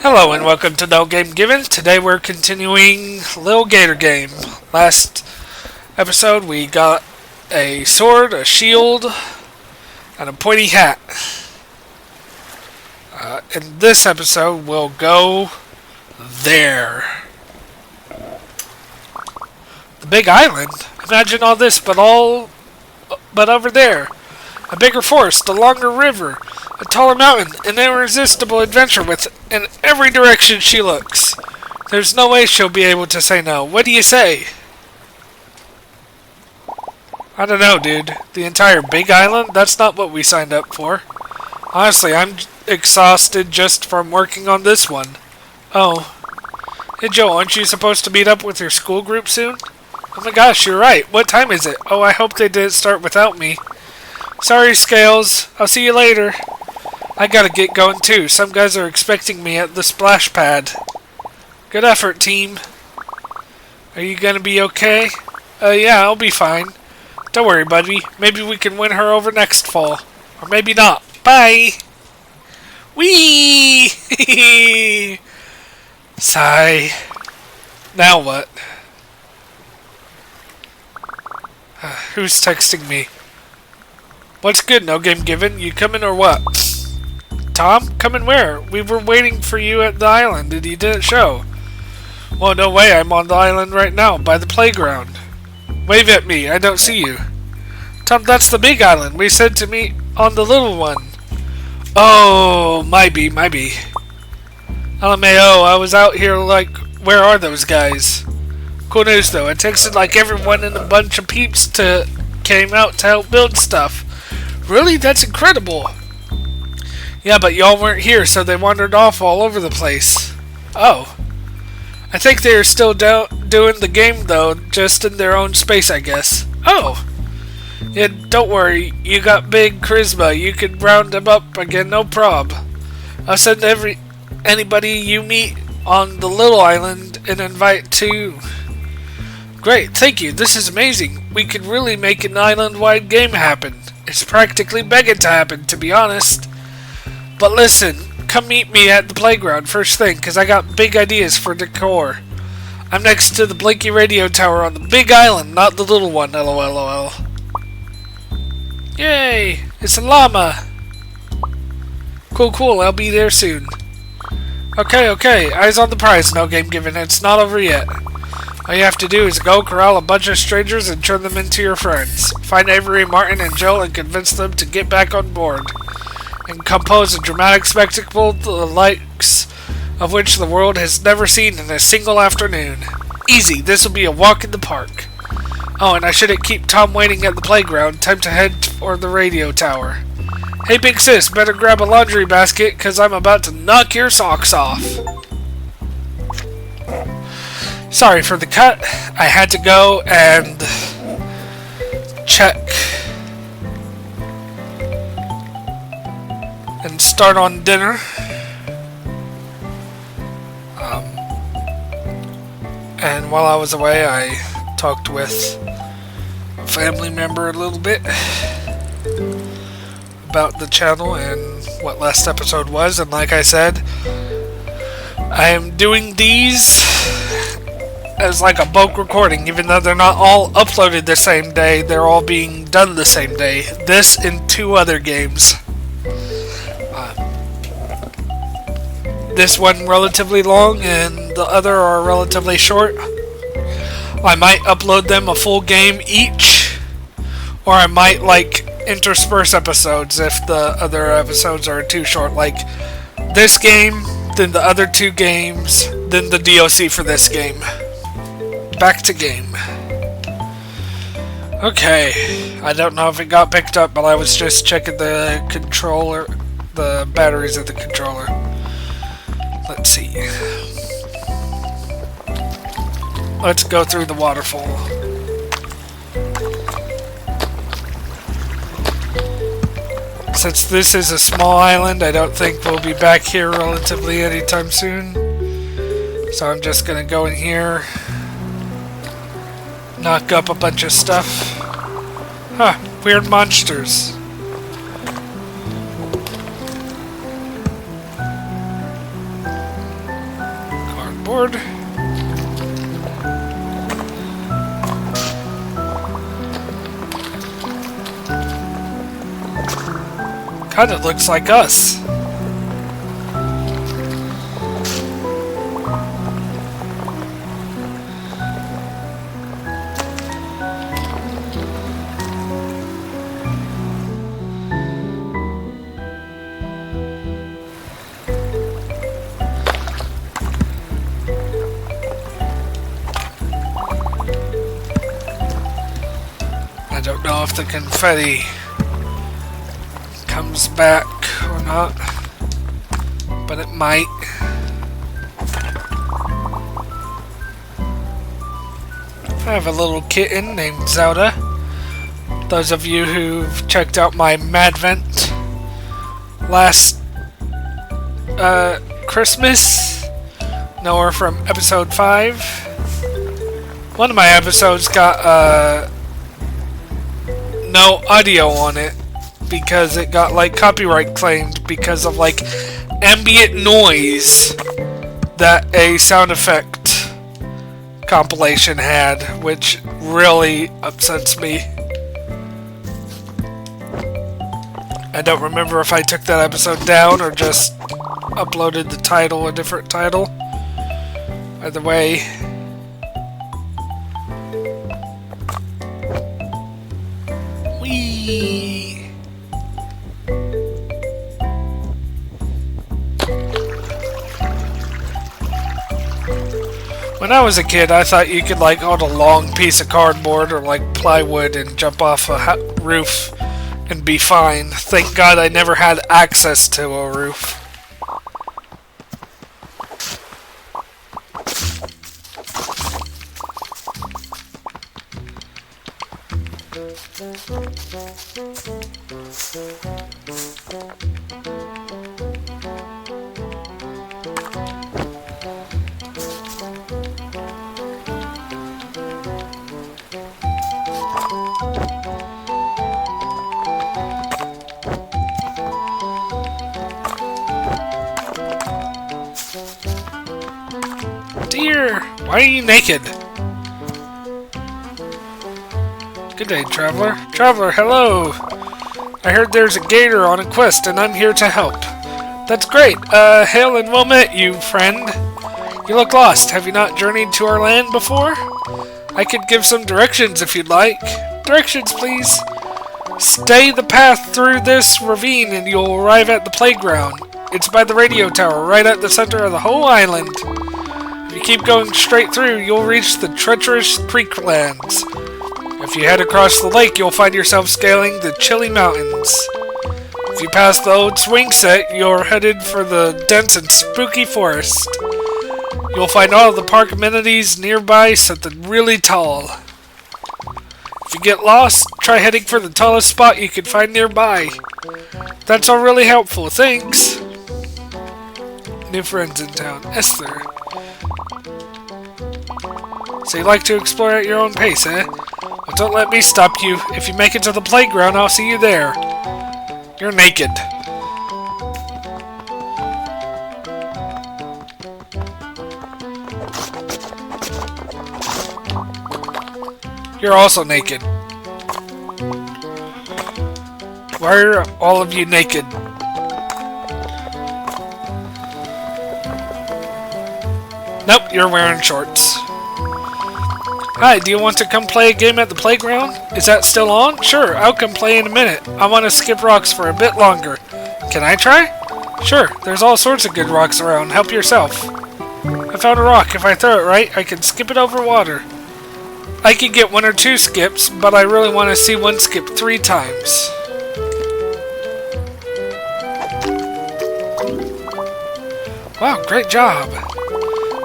Hello and welcome to No Game Given. Today we're continuing Little Gator Game. Last episode we got a sword, a shield, and a pointy hat. In this episode we'll go there. The big island? Imagine all this but over there. A bigger forest, a longer river, a taller mountain, an irresistible adventure with in every direction she looks. There's no way she'll be able to say no. What do you say? I don't know, dude. The entire big island? That's not what we signed up for. Honestly, I'm exhausted just from working on this one. Oh. Hey, Joe, aren't you supposed to meet up with your school group soon? Oh my gosh, you're right. What time is it? Oh, I hope they didn't start without me. Sorry, Scales. I'll see you later. I gotta get going too. Some guys are expecting me at the splash pad. Good effort, team. Are you gonna be okay? Yeah, I'll be fine. Don't worry, buddy. Maybe we can win her over next fall. Or maybe not. Bye! Whee! Sigh. Now what? Who's texting me? What's good, No Game Given? You coming or what? Tom? Coming where? We were waiting for you at the island and you didn't show. Well, no way. I'm on the island right now, by the playground. Wave at me. I don't see you. Tom, that's the big island. We said to meet on the little one. Oh, might be. LMAO, I was out here like, where are those guys? Cool news though. I texted like everyone and a bunch of peeps came out to help build stuff. Really? That's incredible. Yeah, but y'all weren't here, so they wandered off all over the place. Oh. I think they're still doing the game, though, just in their own space, I guess. Oh. Yeah, don't worry. You got big charisma. You can round them up again, no prob. I'll send anybody you meet on the little island an invite to. Great, thank you. This is amazing. We could really make an island-wide game happen. It's practically begging to happen, to be honest. But listen, come meet me at the playground first thing, because I got big ideas for decor. I'm next to the blinky radio tower on the big island, not the little one, lol. Yay, it's a llama. Cool, I'll be there soon. Okay, eyes on the prize, No Game Given. It's not over yet. All you have to do is go corral a bunch of strangers and turn them into your friends. Find Avery, Martin, and Jill and convince them to get back on board. And compose a dramatic spectacle the likes of which the world has never seen in a single afternoon. Easy, this will be a walk in the park. Oh, and I shouldn't keep Tom waiting at the playground. Time to head for the radio tower. Hey, big sis, better grab a laundry basket, because I'm about to knock your socks off. Sorry for the cut. I had to go and check and start on dinner. And while I was away, I talked with a family member a little bit about the channel and what last episode was. And like I said, I am doing these as like a bulk recording, even though they're not all uploaded the same day. They're all being done the same day. This and 2 other games. This one relatively long and the other are relatively short. I might upload them a full game each, or I might like intersperse episodes if the other episodes are too short, like this game, then the other 2 games, then the DOC for this game. Back to game. Okay, I don't know if it got picked up, but I was just checking the controller, the batteries of the controller. Let's see. Let's go through the waterfall. Since this is a small island, I don't think we'll be back here relatively anytime soon. So I'm just gonna go in here, knock up a bunch of stuff. Huh, weird monsters. skateboard. Kinda looks like us. I don't know if the confetti comes back or not, but it might. I have a little kitten named Zelda. Those of you who've checked out my Mad Vent last Christmas know her from episode 5. One of my episodes got no audio on it because it got like copyright claimed because of like ambient noise that a sound effect compilation had, which really upsets me. I don't remember if I took that episode down or just uploaded the title, a different title. Either way. Whee! When I was a kid, I thought you could like hold a long piece of cardboard or like plywood and jump off a roof and be fine. Thank God I never had access to a roof. Dear, why are you naked? Good day, traveler. Traveler, hello! I heard there's a gator on a quest, and I'm here to help. That's great. Hail and well met, you friend. You look lost. Have you not journeyed to our land before? I could give some directions if you'd like. Directions, please. Stay the path through this ravine, and you'll arrive at the playground. It's by the radio tower, right at the center of the whole island. If you keep going straight through, you'll reach the treacherous creeklands. If you head across the lake, you'll find yourself scaling the chilly mountains. If you pass the old swing set, you're headed for the dense and spooky forest. You'll find all of the park amenities nearby, something really tall. If you get lost, try heading for the tallest spot you can find nearby. That's all really helpful, thanks. New friends in town, Esther. So you like to explore at your own pace, eh? Well, don't let me stop you. If you make it to the playground, I'll see you there. You're naked. You're also naked. Why are all of you naked? Nope, you're wearing shorts. Hi, do you want to come play a game at the playground? Is that still on? Sure, I'll come play in a minute. I want to skip rocks for a bit longer. Can I try? Sure, there's all sorts of good rocks around. Help yourself. I found a rock. If I throw it right, I can skip it over water. I can get 1 or 2 skips, but I really want to see one skip 3 times. Wow, great job.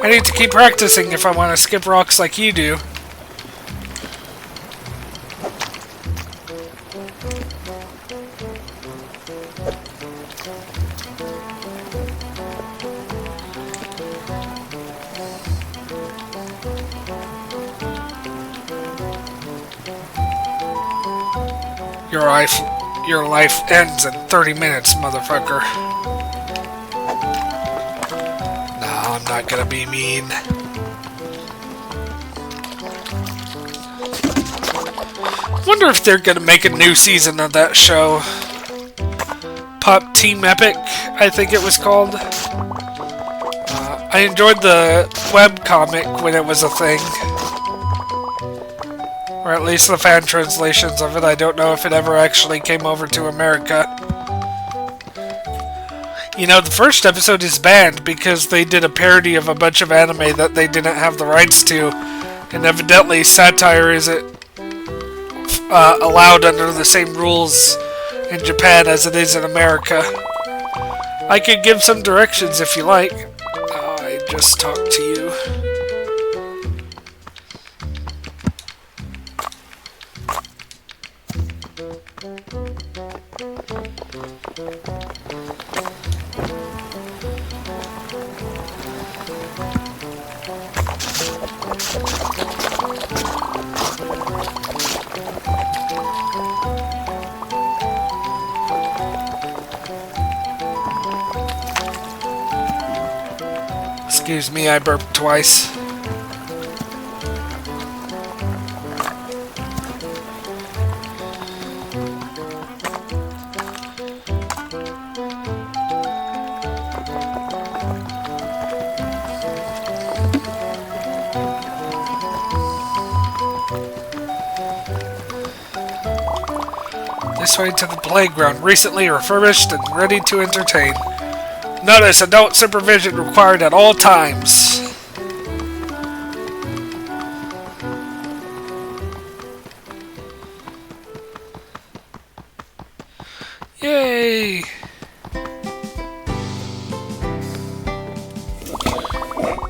I need to keep practicing if I want to skip rocks like you do. Your life ends in 30 minutes, motherfucker. Nah, I'm not gonna be mean. Wonder if they're gonna make a new season of that show. Pop Team Epic, I think it was called. I enjoyed the webcomic when it was a thing. Or at least the fan translations of it. I don't know if it ever actually came over to America. You know, the first episode is banned because they did a parody of a bunch of anime that they didn't have the rights to. And evidently satire isn't allowed under the same rules in Japan as it is in America. I could give some directions if you like. I just talked to you. Excuse me, I burped twice. This way to the playground, recently refurbished and ready to entertain. Notice adult supervision required at all times. Yay!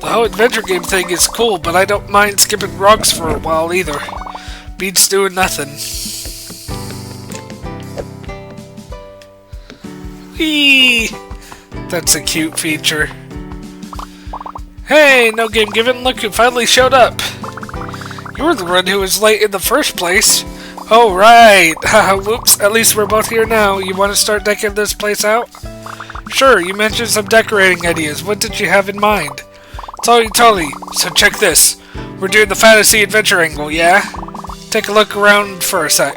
The whole adventure game thing is cool, but I don't mind skipping rocks for a while either. Beats doing nothing. Whee! That's a cute feature. Hey, no game given. Look who finally showed up. You were the one who was late in the first place. Oh, right. Haha, whoops. At least we're both here now. You want to start decking this place out? Sure, you mentioned some decorating ideas. What did you have in mind? Totally. So check this. We're doing the fantasy adventure angle, yeah? Take a look around for a sec.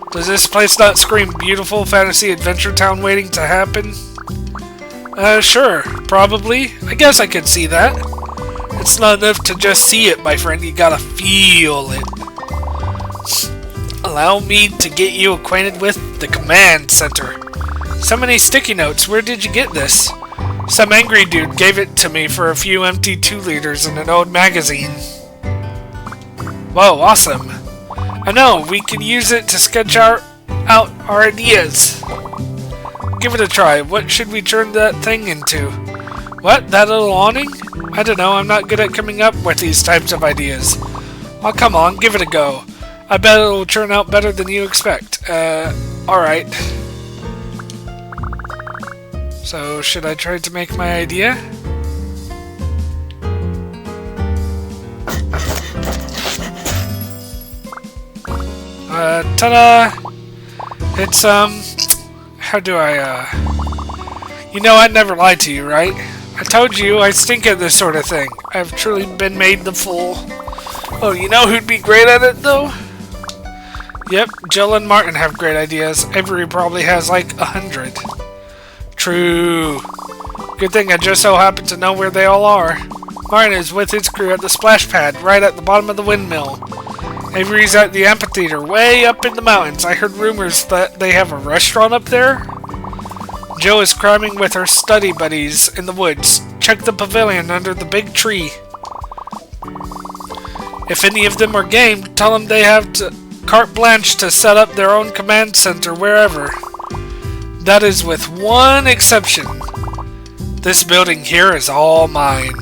Does this place not scream beautiful fantasy adventure town waiting to happen? Sure, probably. I guess I can see that. It's not enough to just see it, my friend. You gotta feel it. Allow me to get you acquainted with the command center. So many sticky notes. Where did you get this? Some angry dude gave it to me for a few empty 2-liters in an old magazine. Whoa, awesome. I know, we can use it to sketch out our ideas. Give it a try. What should we turn that thing into? What? That little awning? I don't know. I'm not good at coming up with these types of ideas. Oh, come on. Give it a go. I bet it'll turn out better than you expect. Alright. So, should I try to make my idea? Ta-da! It's, how do I, You know I'd never lie to you, right? I told you I stink at this sort of thing. I've truly been made the fool. Oh, you know who'd be great at it, though? Yep, Jill and Martin have great ideas. Avery probably has like 100. True. Good thing I just so happen to know where they all are. Martin is with his crew at the splash pad, right at the bottom of the windmill. Avery's at the amphitheater, way up in the mountains. I heard rumors that they have a restaurant up there. Jill is cramming with her study buddies in the woods. Check the pavilion under the big tree. If any of them are game, tell them they have carte blanche to set up their own command center wherever. That is with one exception. This building here is all mine.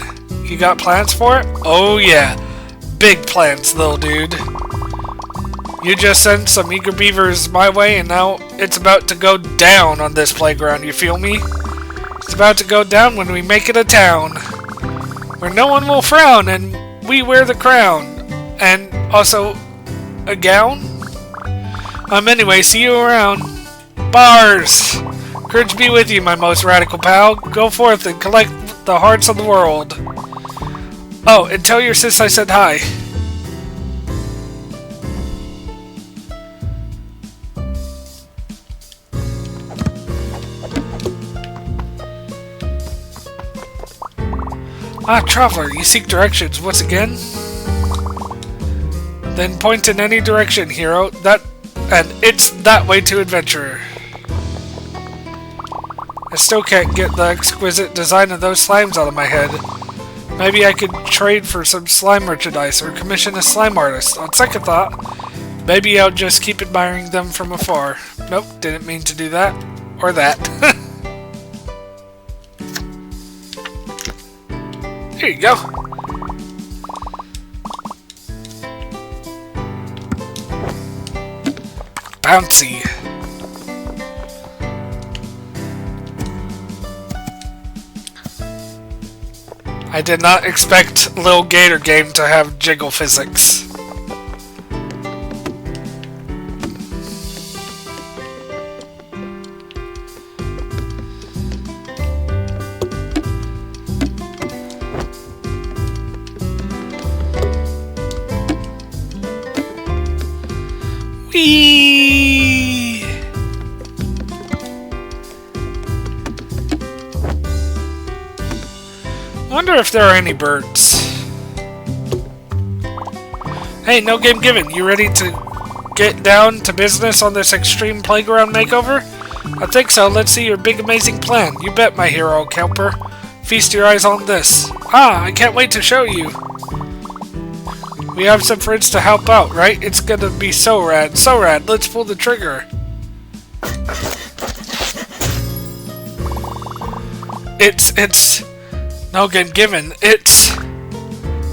You got plans for it? Oh yeah. Big plans, little dude. You just sent some eager beavers my way, and now it's about to go down on this playground, you feel me? It's about to go down when we make it a town. Where no one will frown, and we wear the crown. And also, a gown? Anyway, see you around. Bars! Courage be with you, my most radical pal. Go forth and collect the hearts of the world. Oh, and tell your sis I said hi. Ah, traveler, you seek directions once again? Then point in any direction, hero. It's that way to adventure. I still can't get the exquisite design of those slimes out of my head. Maybe I could trade for some slime merchandise or commission a slime artist. On second thought, maybe I'll just keep admiring them from afar. Nope, didn't mean to do that. Or that. Here you go. Bouncy. I did not expect Lil Gator Game to have jiggle physics. Whee! Wonder if there are any birds. Hey, no game given. You ready to get down to business on this extreme playground makeover? I think so. Let's see your big amazing plan. You bet, my hero, Kelper. Feast your eyes on this. Ah, I can't wait to show you. We have some friends to help out, right? It's gonna be so rad. So rad. Let's pull the trigger. It's no game given. It's...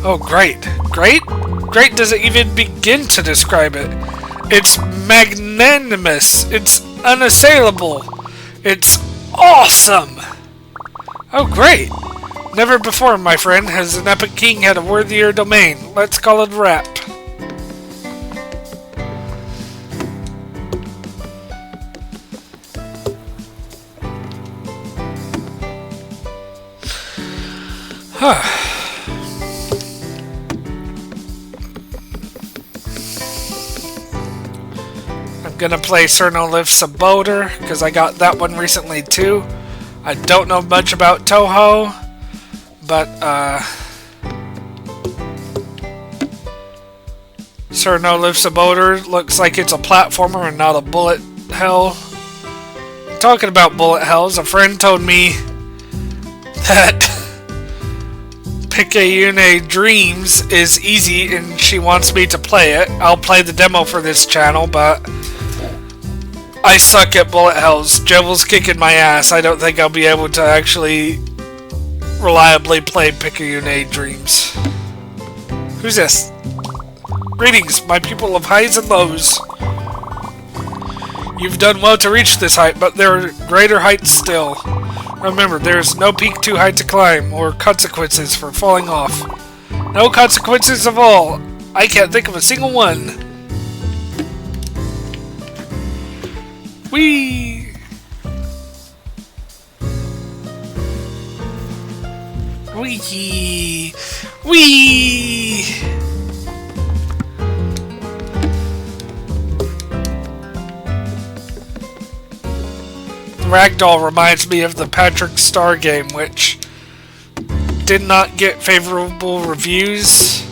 Oh, great. Great? Great doesn't even begin to describe it. It's magnanimous. It's unassailable. It's awesome. Oh, great. Never before, my friend, has an epic king had a worthier domain. Let's call it a wrap. I'm gonna play Sir No Lifts a Boulder, because I got that one recently too. I don't know much about Toho, but Sir No Lifts a Boulder looks like it's a platformer and not a bullet hell. Talking about bullet hells, a friend told me that Picayune Dreams is easy and she wants me to play it. I'll play the demo for this channel, but I suck at bullet hells. Jovel's kicking my ass. I don't think I'll be able to actually reliably play Picayune Dreams. Who's this? Greetings, my people of highs and lows. You've done well to reach this height, but there are greater heights still. Remember, there is no peak too high to climb, or consequences for falling off. No consequences of all. I can't think of a single one. Whee! Whee! Whee! Ragdoll reminds me of the Patrick Star game, which did not get favorable reviews.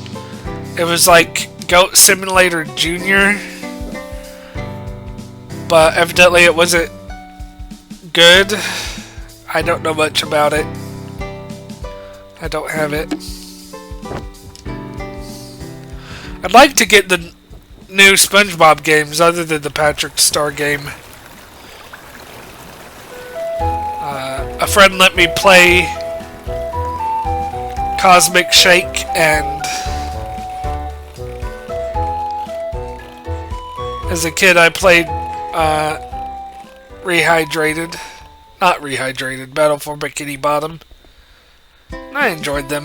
It was like Goat Simulator Jr., but evidently it wasn't good. I don't know much about it. I don't have it. I'd like to get the new SpongeBob games other than the Patrick Star game. A friend let me play Cosmic Shake and as a kid I played Rehydrated. Not Rehydrated, Battle for Bikini Bottom. I enjoyed them.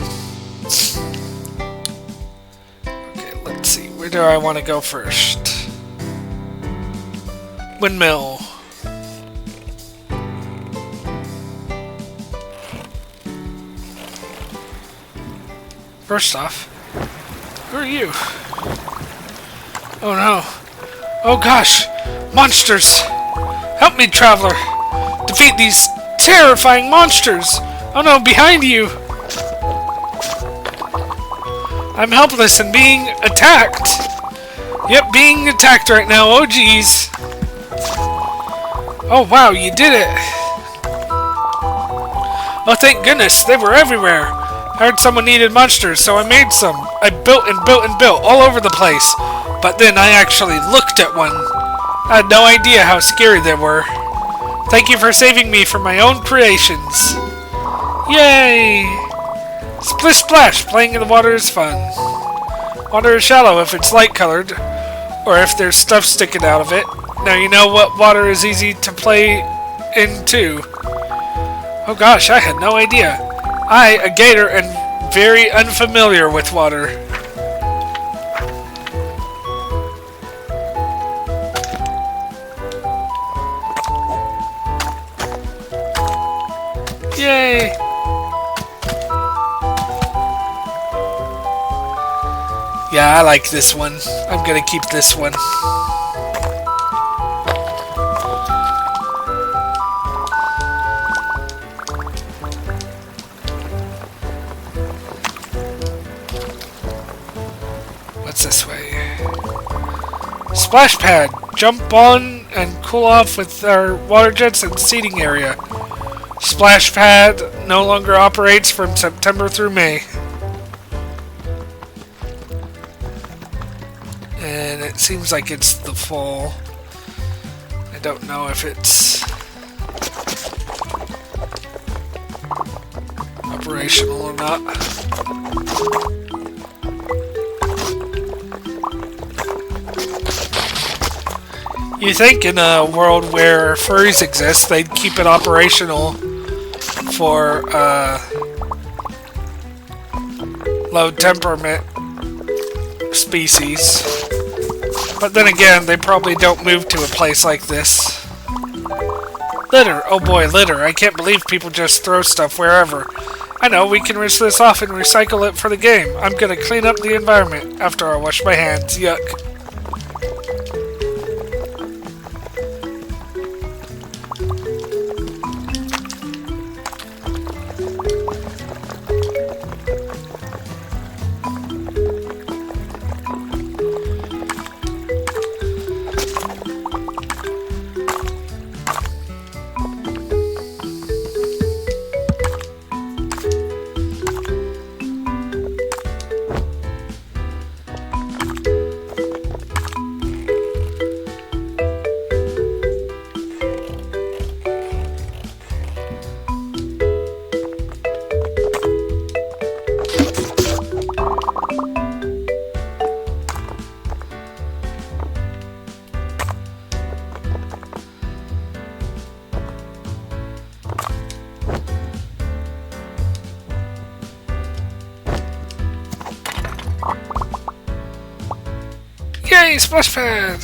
Okay, let's see. Where do I want to go first? Windmill. First off, who are you? Oh no. Oh gosh! Monsters! Help me, traveler! Defeat these terrifying monsters! Oh no, behind you! I'm helpless and being attacked! Yep, being attacked right now, oh geez! Oh wow, you did it! Oh thank goodness, they were everywhere! I heard someone needed monsters, so I made some. I built and built and built all over the place. But then I actually looked at one. I had no idea how scary they were. Thank you for saving me from my own creations. Yay! Splish splash! Playing in the water is fun. Water is shallow if it's light colored, or if there's stuff sticking out of it. Now you know what water is easy to play in too. Oh gosh, I had no idea. I, a gator, am very unfamiliar with water. Yay! Yeah, I like this one. I'm gonna keep this one. What's this way? Splash pad! Jump on and cool off with our water jets and seating area. Splash pad no longer operates from September through May. And it seems like it's the fall. I don't know if it's operational or not. You think in a world where furries exist, they'd keep it operational for low temperament species. But then again, they probably don't move to a place like this. Litter! Oh boy, litter. I can't believe people just throw stuff wherever. I know, we can rinse this off and recycle it for the game. I'm gonna clean up the environment after I wash my hands. Yuck. Yay, splash pad!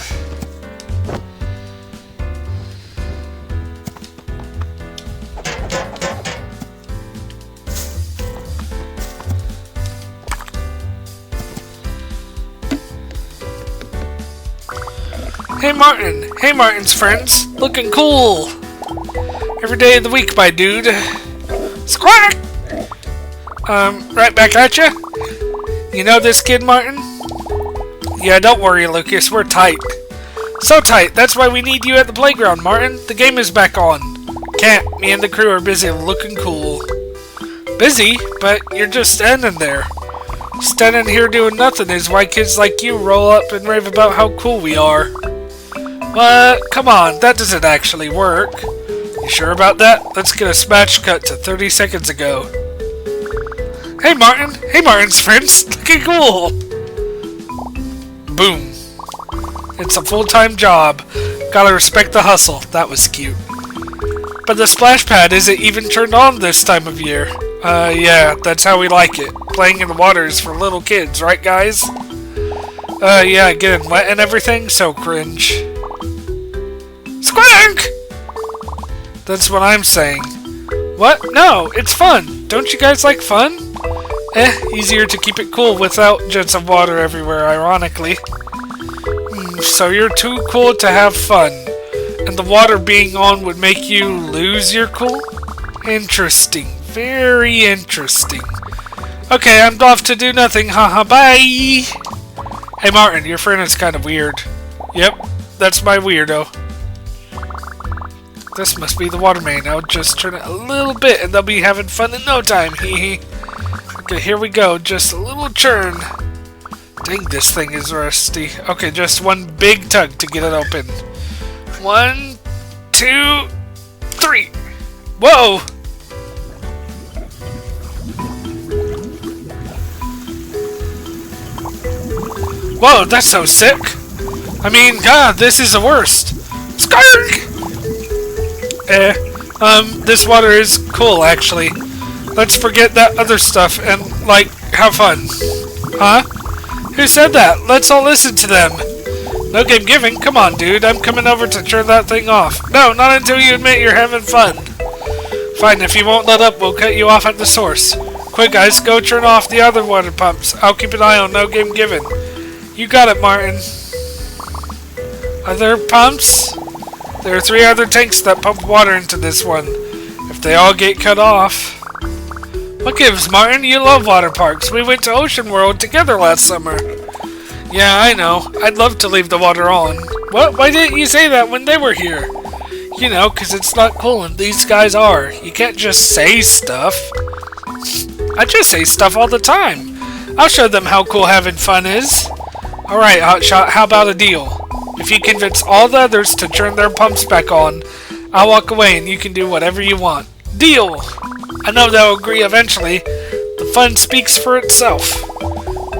Hey Martin! Hey Martin's friends! Looking cool! Every day of the week, my dude! Squawk! Right back at ya? You know this kid, Martin? Yeah, don't worry, Lucas. We're tight. So tight. That's why we need you at the playground, Martin. The game is back on. Can't. Me and the crew are busy looking cool. Busy? But you're just standing there. Standing here doing nothing is why kids like you roll up and rave about how cool we are. What? Come on. That doesn't actually work. You sure about that? Let's get a smash cut to 30 seconds ago. Hey, Martin. Hey, Martin's friends. Looking cool. Boom. It's a full-time job. Gotta respect the hustle. That was cute. But the splash pad isn't even turned on this time of year. Yeah, that's how we like it. Playing in the water is for little kids, right guys? Yeah, getting wet and everything, so cringe. Squank! That's what I'm saying. What? No, it's fun. Don't you guys like fun? Easier to keep it cool without jets of water everywhere, ironically. So you're too cool to have fun, and the water being on would make you lose your cool? Interesting. Very interesting. Okay, I'm off to do nothing. Haha, bye! Hey Martin, your friend is kind of weird. Yep, that's my weirdo. This must be the water main. I'll just turn it a little bit and they'll be having fun in no time. Hee. Okay, here we go. Just a little churn. Dang, this thing is rusty. Okay, just one big tug to get it open. 1, 2, 3. Whoa! Whoa, that's so sick. I mean, God, this is the worst. Skark! This water is cool, actually. Let's forget that other stuff and, like, have fun. Huh? Who said that? Let's all listen to them. No game giving? Come on, dude. I'm coming over to turn that thing off. No, not until you admit you're having fun. Fine, if you won't let up, we'll cut you off at the source. Quick, guys, go turn off the other water pumps. I'll keep an eye on no game given. You got it, Martin. Other pumps? There are 3 other tanks that pump water into this one. If they all get cut off... What gives, Martin? You love water parks. We went to Ocean World together last summer. Yeah, I know. I'd love to leave the water on. What? Why didn't you say that when they were here? You know, 'cause it's not cool and these guys are. You can't just say stuff. I just say stuff all the time. I'll show them how cool having fun is. Alright, Hotshot, how about a deal? If you convince all the others to turn their pumps back on, I'll walk away and you can do whatever you want. Deal! I know they'll agree eventually. The fun speaks for itself.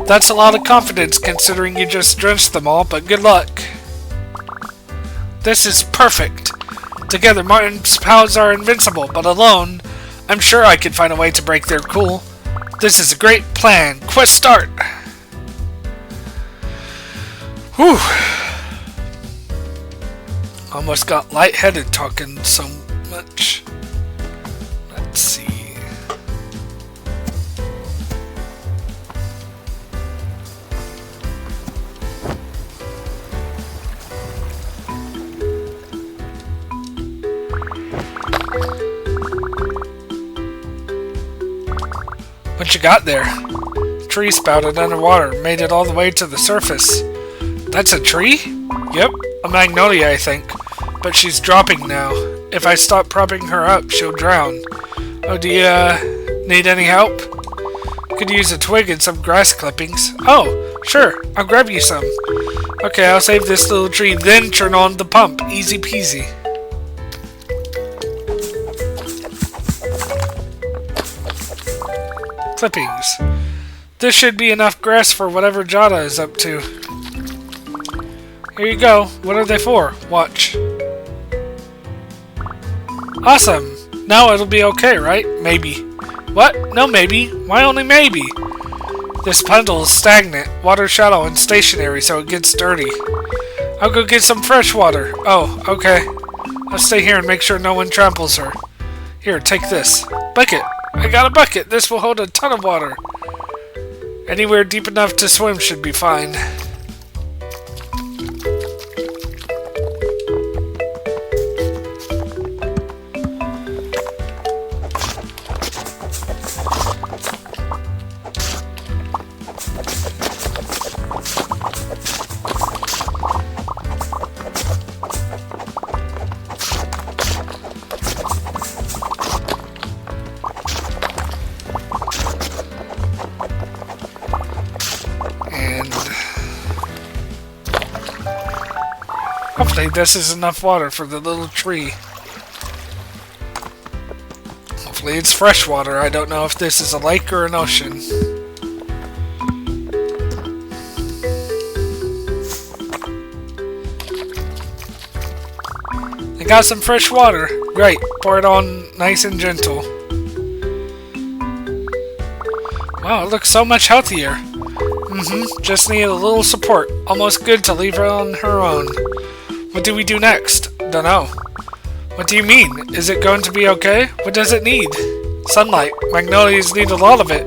That's a lot of confidence considering you just drenched them all, but good luck. This is perfect. Together, Martin's pals are invincible, but alone, I'm sure I could find a way to break their cool. This is a great plan. Quest start! Whew. Almost got lightheaded talking so much. Let's see. What you got there? Tree spouted underwater, made it all the way to the surface. That's a tree? Yep, a magnolia, I think. But she's dropping now. If I stop propping her up, she'll drown. Oh, do you need any help? Could use a twig and some grass clippings. Oh, sure, I'll grab you some. Okay, I'll save this little tree, then turn on the pump. Easy peasy. Clippings. This should be enough grass for whatever Jada is up to. Here you go. What are they for? Watch. Awesome. Now it'll be okay, right? Maybe. What? No maybe. Why only maybe? This puddle is stagnant, water shallow and stationary, so it gets dirty. I'll go get some fresh water. Oh, okay. I'll stay here and make sure no one tramples her. Here, take this. Bucket. I got a bucket. This will hold a ton of water. Anywhere deep enough to swim should be fine. Hopefully this is enough water for the little tree. Hopefully it's fresh water. I don't know if this is a lake or an ocean. I got some fresh water. Great. Pour it on nice and gentle. Wow, it looks so much healthier. Just need a little support. Almost good to leave her on her own. What do we do next? Dunno. What do you mean? Is it going to be okay? What does it need? Sunlight. Magnolias need a lot of it.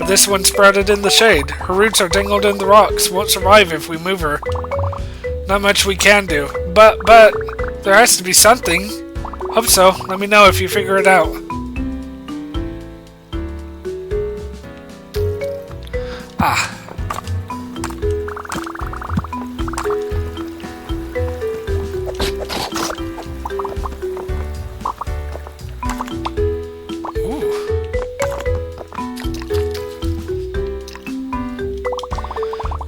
But this one sprouted in the shade. Her roots are tangled in the rocks. Won't survive if we move her. Not much we can do. But, there has to be something. Hope so. Let me know if you figure it out. Ah.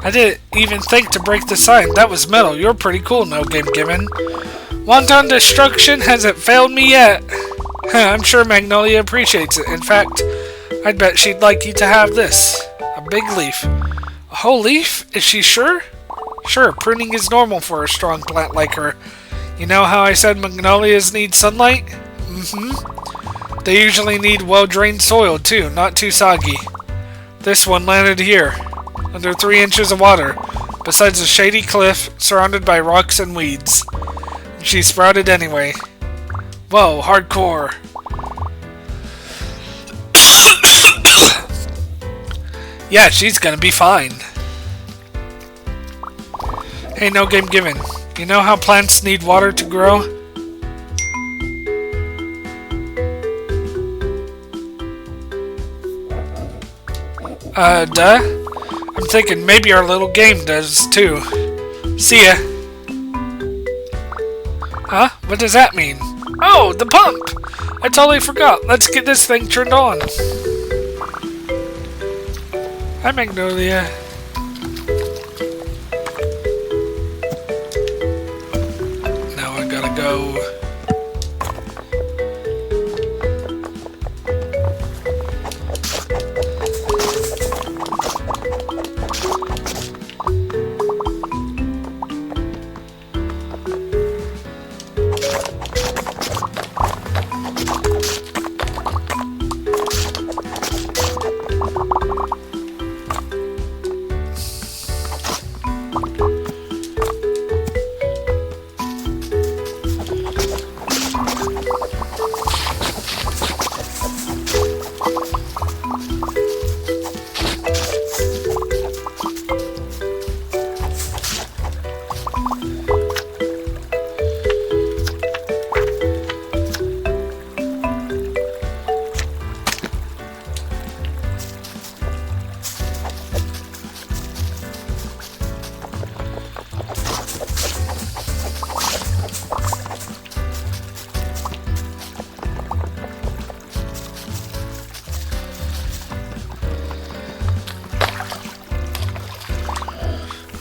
I didn't even think to break the sign. That was metal. You're pretty cool, no game given. Wanton destruction hasn't failed me yet. I'm sure Magnolia appreciates it. In fact, I'd bet she'd like you to have this. A big leaf. A whole leaf? Is she sure? Sure, pruning is normal for a strong plant like her. You know how I said magnolias need sunlight? Mm-hmm. They usually need well-drained soil, too, not too soggy. This one landed here. Under 3 inches of water, besides a shady cliff surrounded by rocks and weeds. She sprouted anyway. Whoa, hardcore. Yeah, she's gonna be fine. Hey, no game given. You know how plants need water to grow? Duh? I'm thinking maybe our little game does, too. See ya. Huh? What does that mean? Oh, the pump! I totally forgot. Let's get this thing turned on. Hi, Magnolia. Now I gotta go.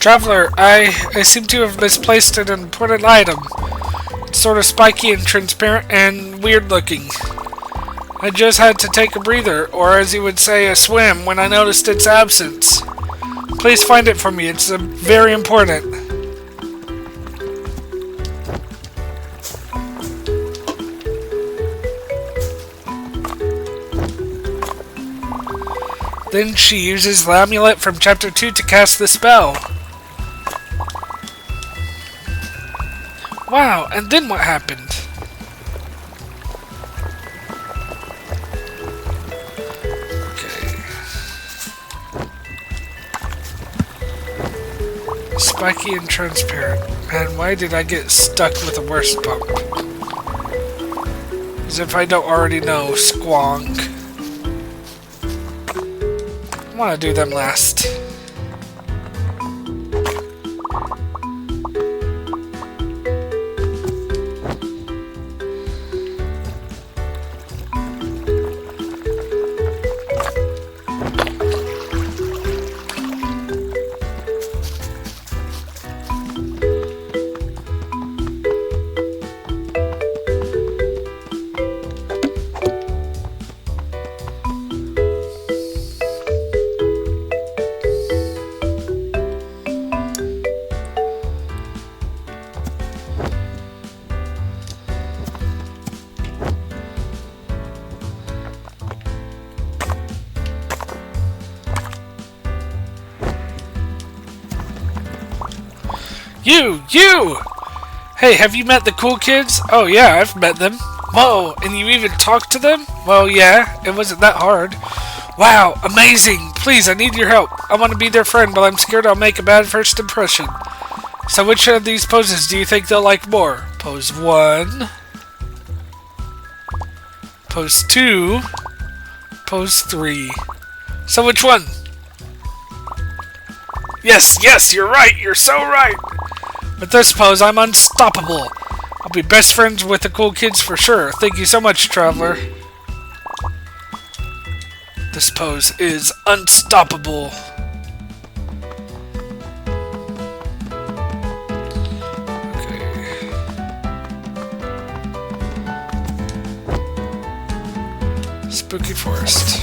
Traveler, I seem to have misplaced an important item. It's sort of spiky and transparent and weird looking. I just had to take a breather, or as you would say, a swim, when I noticed its absence. Please find it for me, it's very important. Then she uses the amulet from Chapter 2 to cast the spell. Wow, and then what happened? Okay. Spiky and transparent. Man, why did I get stuck with the worst bump? As if I don't already know, squonk. I want to do them last. You! Hey, have you met the cool kids? Oh yeah, I've met them. Whoa, and you even talked to them? Well, yeah, it wasn't that hard. Wow, amazing! Please, I need your help. I want to be their friend, but I'm scared I'll make a bad first impression. So which of these poses do you think they'll like more? Pose 1. Pose 2. Pose 3. So which one? Yes, you're right. You're so right. With this pose, I'm unstoppable. I'll be best friends with the cool kids for sure. Thank you so much, Traveler. This pose is unstoppable. Okay. Spooky Forest.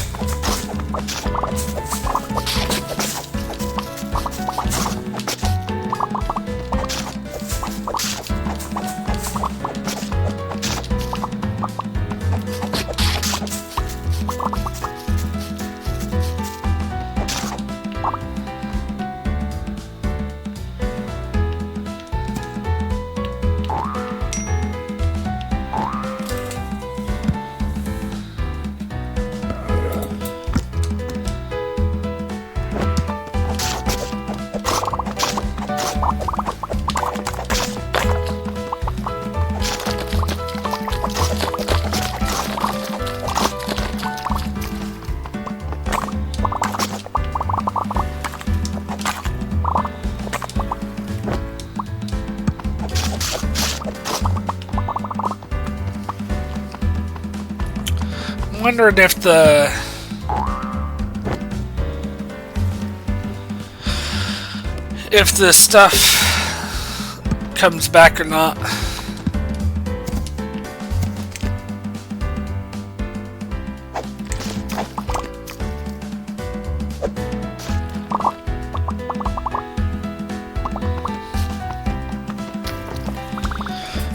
I'm wondering if the stuff comes back or not.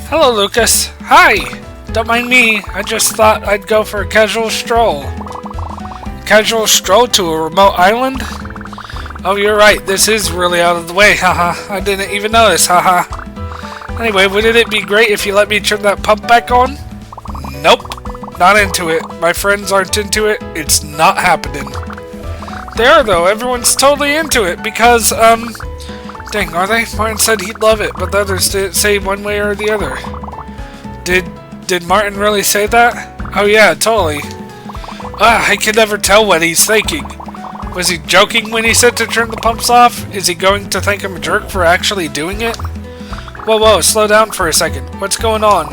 Hello, Lucas. Hi! Don't mind me. I just thought I'd go for a casual stroll. Casual stroll to a remote island? Oh, you're right. This is really out of the way. Haha. I didn't even notice. Haha. Anyway, wouldn't it be great if you let me turn that pump back on? Nope. Not into it. My friends aren't into it. It's not happening. They are, though. Everyone's totally into it because, dang, are they? Martin said he'd love it, but the others didn't say one way or the other. Did Martin really say that? Oh yeah, totally. I can never tell what he's thinking. Was he joking when he said to turn the pumps off? Is he going to think I'm a jerk for actually doing it? Whoa, slow down for a second. What's going on?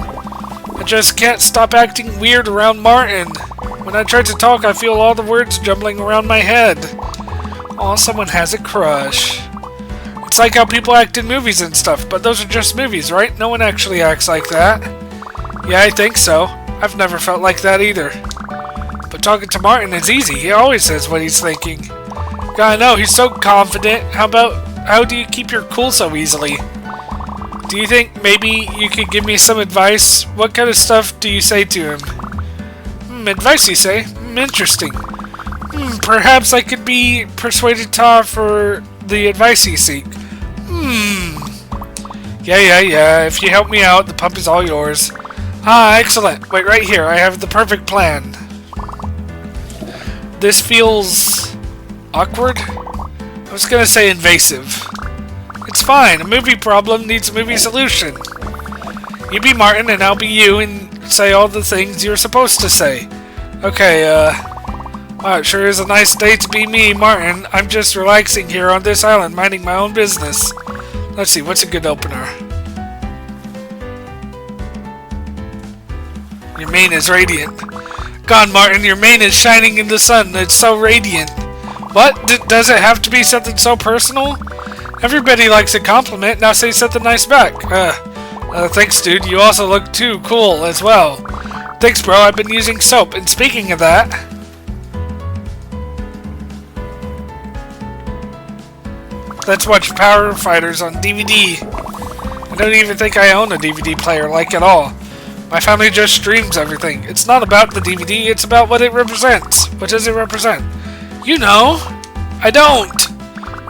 I just can't stop acting weird around Martin. When I try to talk, I feel all the words jumbling around my head. Aw, someone has a crush. It's like how people act in movies and stuff, but those are just movies, right? No one actually acts like that. Yeah, I think so. I've never felt like that either. But talking to Martin is easy. He always says what he's thinking. God, I know, he's so confident. How do you keep your cool so easily? Do you think maybe you could give me some advice? What kind of stuff do you say to him? Advice you say? Interesting. Perhaps I could be persuaded to offer the advice you seek. Yeah. If you help me out, the pump is all yours. Ah, excellent. Wait, right here. I have the perfect plan. This feels awkward. I was gonna say invasive. It's fine. A movie problem needs a movie solution. You be Martin and I'll be you and say all the things you're supposed to say. Okay, wow, it sure is a nice day to be me, Martin. I'm just relaxing here on this island, minding my own business. Let's see, what's a good opener? Your mane is radiant. God, Martin, your mane is shining in the sun. It's so radiant. What? Does it have to be something so personal? Everybody likes a compliment. Now say something nice back. Thanks, dude. You also look too cool as well. Thanks, bro. I've been using soap. And speaking of that... let's watch Power Fighters on DVD. I don't even think I own a DVD player, like at all. My family just streams everything. It's not about the DVD, it's about what it represents. What does it represent? You know! I don't!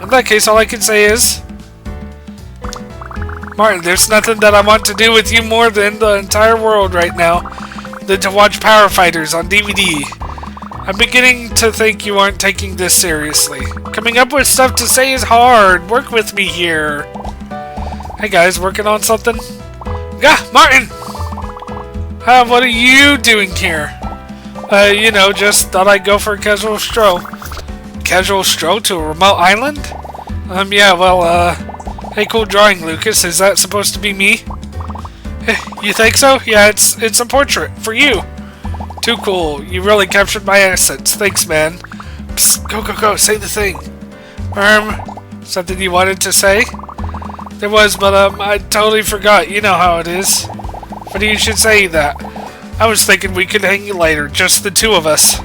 In that case, all I can say is... Martin, there's nothing that I want to do with you more than the entire world right now than to watch Power Fighters on DVD. I'm beginning to think you aren't taking this seriously. Coming up with stuff to say is hard. Work with me here. Hey guys, working on something? Gah, Martin! What are you doing here? You know, just thought I'd go for a casual stroll. Casual stroll to a remote island? Yeah, well, hey, cool drawing, Lucas. Is that supposed to be me? You think so? Yeah, it's a portrait for you. Too cool. You really captured my essence. Thanks, man. Psst, go, say the thing. Something you wanted to say? There was, but, I totally forgot. You know how it is. Funny you should say that. I was thinking we could hang later, just the two of us.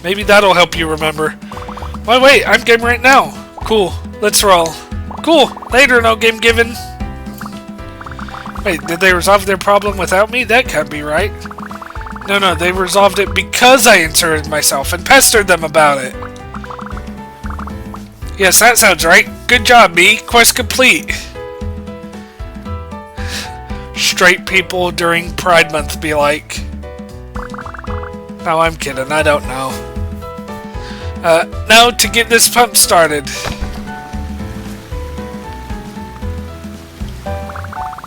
Maybe that'll help you remember. Why, wait, I'm game right now. Cool, let's roll. Cool, later, no game given. Wait, did they resolve their problem without me? That can't be right. No, they resolved it because I inserted myself and pestered them about it. Yes, that sounds right. Good job, me. Quest complete. Straight people during Pride Month be like. No, I'm kidding. I don't know. Now to get this pump started.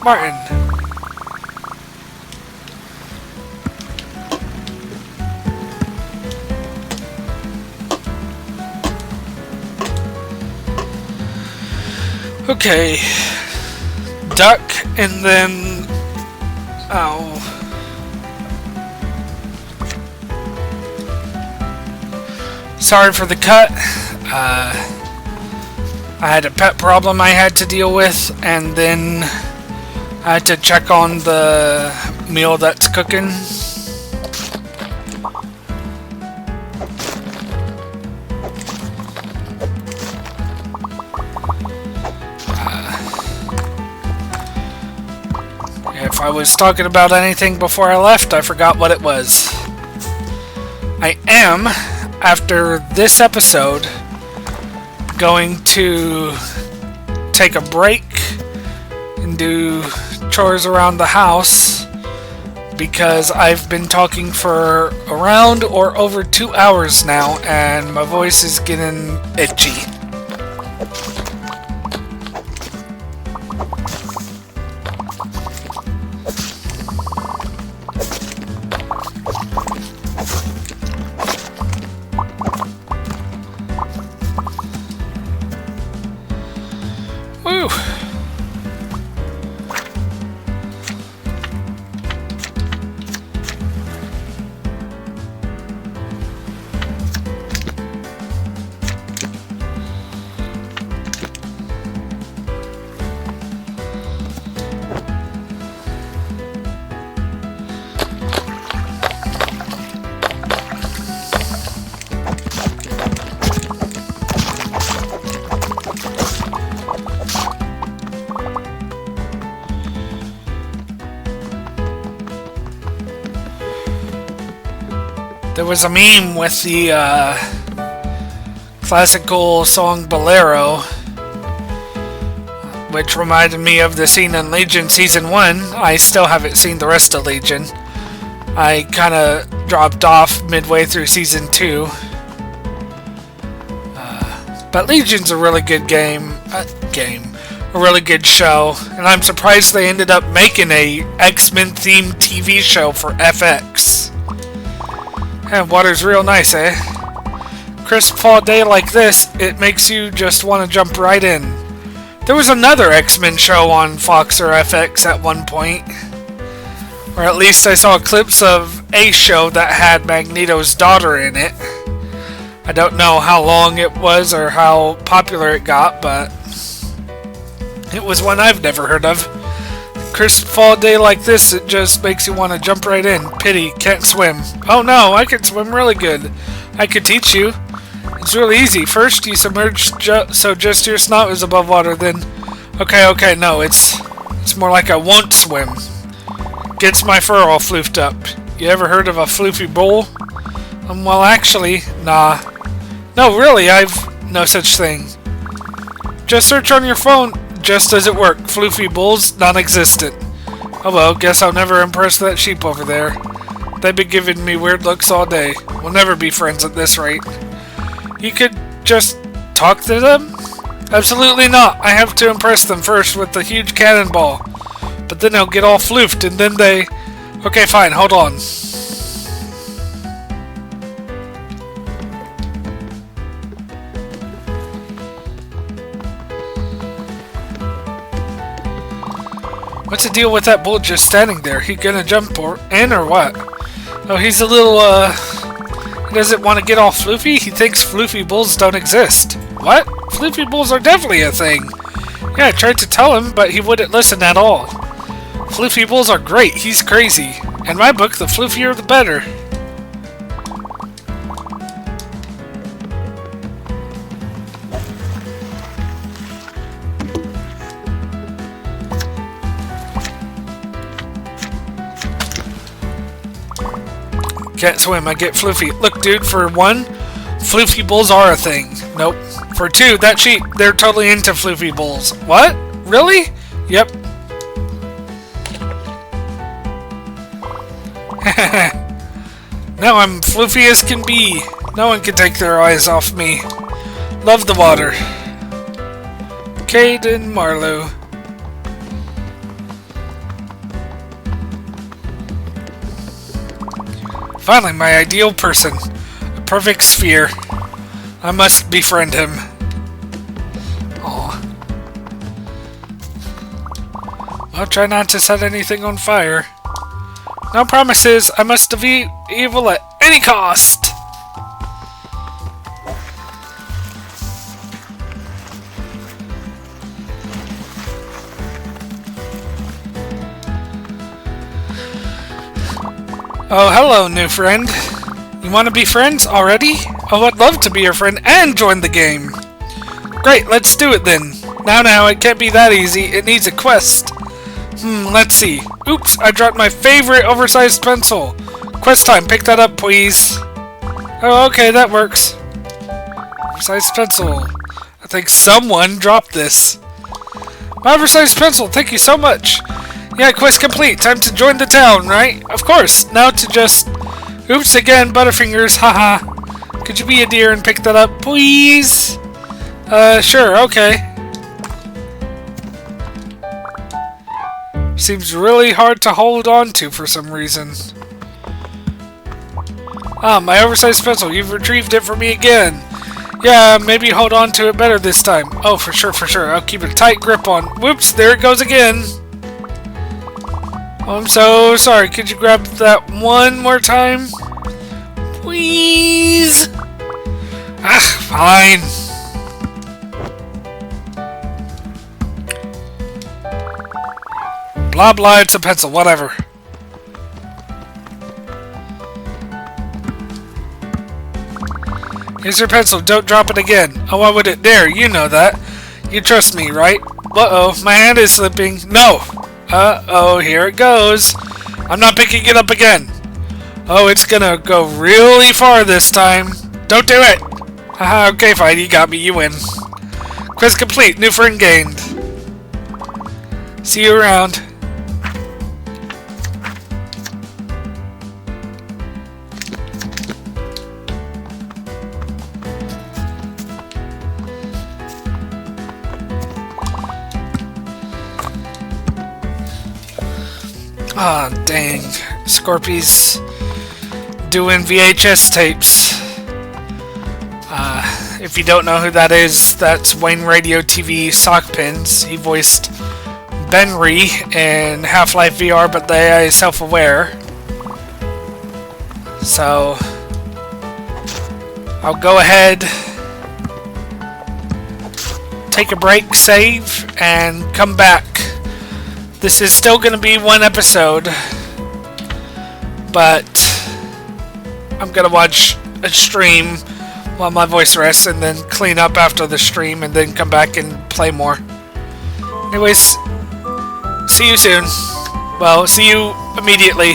Martin. Okay. Duck and then... Ow. Sorry for the cut. I had a pet problem I had to deal with, and then I had to check on the meal that's cooking. If I was talking about anything before I left, I forgot what it was. I am, after this episode, going to take a break and do chores around the house because I've been talking for around or over 2 hours now and my voice is getting itchy. Woo! There was a meme with the classical song Bolero, which reminded me of the scene in Legion Season 1. I still haven't seen the rest of Legion. I kind of dropped off midway through Season 2. But Legion's a really good a really good show, and I'm surprised they ended up making a X-Men themed TV show for FX. And water's real nice, eh? Crisp fall day like this, it makes you just want to jump right in. There was another X-Men show on Fox or FX at one point. Or at least I saw clips of a show that had Magneto's daughter in it. I don't know how long it was or how popular it got, but it was one I've never heard of. Crisp fall day like this, it just makes you want to jump right in. Pity, can't swim. Oh no, I can swim really good. I could teach you. It's really easy. First, you submerge so just your snout is above water, then... Okay, no, it's more like I won't swim. Gets my fur all floofed up. You ever heard of a floofy bowl? Well, actually, nah. No, really, I've no such thing. Just search on your phone. Just does it work. Floofy bulls, non-existent. Oh well, guess I'll never impress that sheep over there. They've been giving me weird looks all day. We'll never be friends at this rate. You could just talk to them? Absolutely not. I have to impress them first with the huge cannonball. But then they'll get all floofed and then they... Okay, fine, hold on. What's the deal with that bull just standing there? He gonna jump in or what? Oh, he's a little, he doesn't want to get all floofy? He thinks floofy bulls don't exist. What? Floofy bulls are definitely a thing. Yeah, I tried to tell him, but he wouldn't listen at all. Floofy bulls are great. He's crazy. In my book, the floofier the better. Can't swim, I get floofy. Look, dude, for one, floofy bulls are a thing. Nope. For two, that sheep, they're totally into floofy bulls. What? Really? Yep. Now I'm floofy as can be. No one can take their eyes off me. Love the water. Caden Marlowe. Finally, my ideal person. A perfect sphere. I must befriend him. Aw. I'll try not to set anything on fire. No promises. I must defeat evil at any cost. Oh, hello, new friend. You want to be friends already? Oh, I'd love to be your friend and join the game. Great, let's do it then. Now, it can't be that easy. It needs a quest. Let's see. Oops, I dropped my favorite oversized pencil. Quest time, pick that up, please. Oh, okay, that works. Oversized pencil. I think someone dropped this. My oversized pencil, thank you so much. Yeah, quest complete. Time to join the town, right? Of course. Now to just... Oops, again, Butterfingers, haha. Could you be a dear and pick that up, please? Sure, okay. Seems really hard to hold on to for some reason. Ah, my oversized pencil. You've retrieved it for me again. Yeah, maybe hold on to it better this time. Oh, for sure. I'll keep a tight grip on... Whoops, there it goes again. Oh, I'm so sorry. Could you grab that one more time? Please? Ah, fine. Blah blah, it's a pencil, whatever. Here's your pencil, don't drop it again. Oh, why would it dare? You know that. You trust me, right? Uh-oh, my hand is slipping. No! Uh-oh, here it goes. I'm not picking it up again. Oh, it's gonna go really far this time. Don't do it! Haha, okay, fine, you got me, you win. Quest complete, new friend gained. See you around. Ah, dang. Scorpies doing VHS tapes. If you don't know who that is, that's Wayne Radio TV Sockpins. He voiced Benry in Half-Life VR, but the AI is self-aware. So, I'll go ahead, take a break, save, and come back. This is still going to be one episode, but I'm going to watch a stream while my voice rests and then clean up after the stream and then come back and play more. Anyways, see you soon. Well, see you immediately.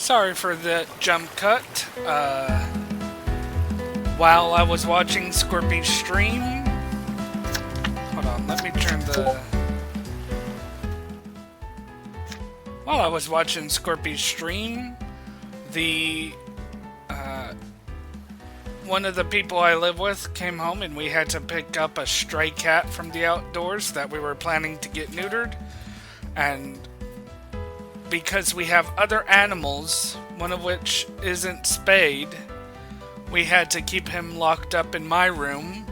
Sorry for the jump cut. While I was watching Scorpy's stream... Hold on, let me turn the... While I was watching Scorpy's stream, one of the people I live with came home and we had to pick up a stray cat from the outdoors that we were planning to get neutered. And because we have other animals, one of which isn't spayed, we had to keep him locked up in my room.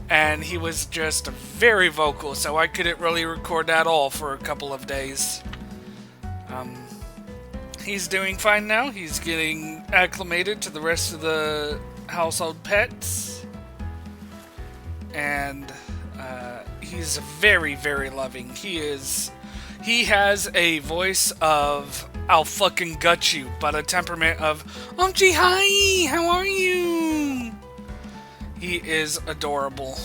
And he was just very vocal, so I couldn't really record at all for a couple of days. He's doing fine now. He's getting acclimated to the rest of the household pets. And he's very, very loving. He has a voice of I'll fucking gut you, but a temperament of Gee, hi, how are you? He is adorable.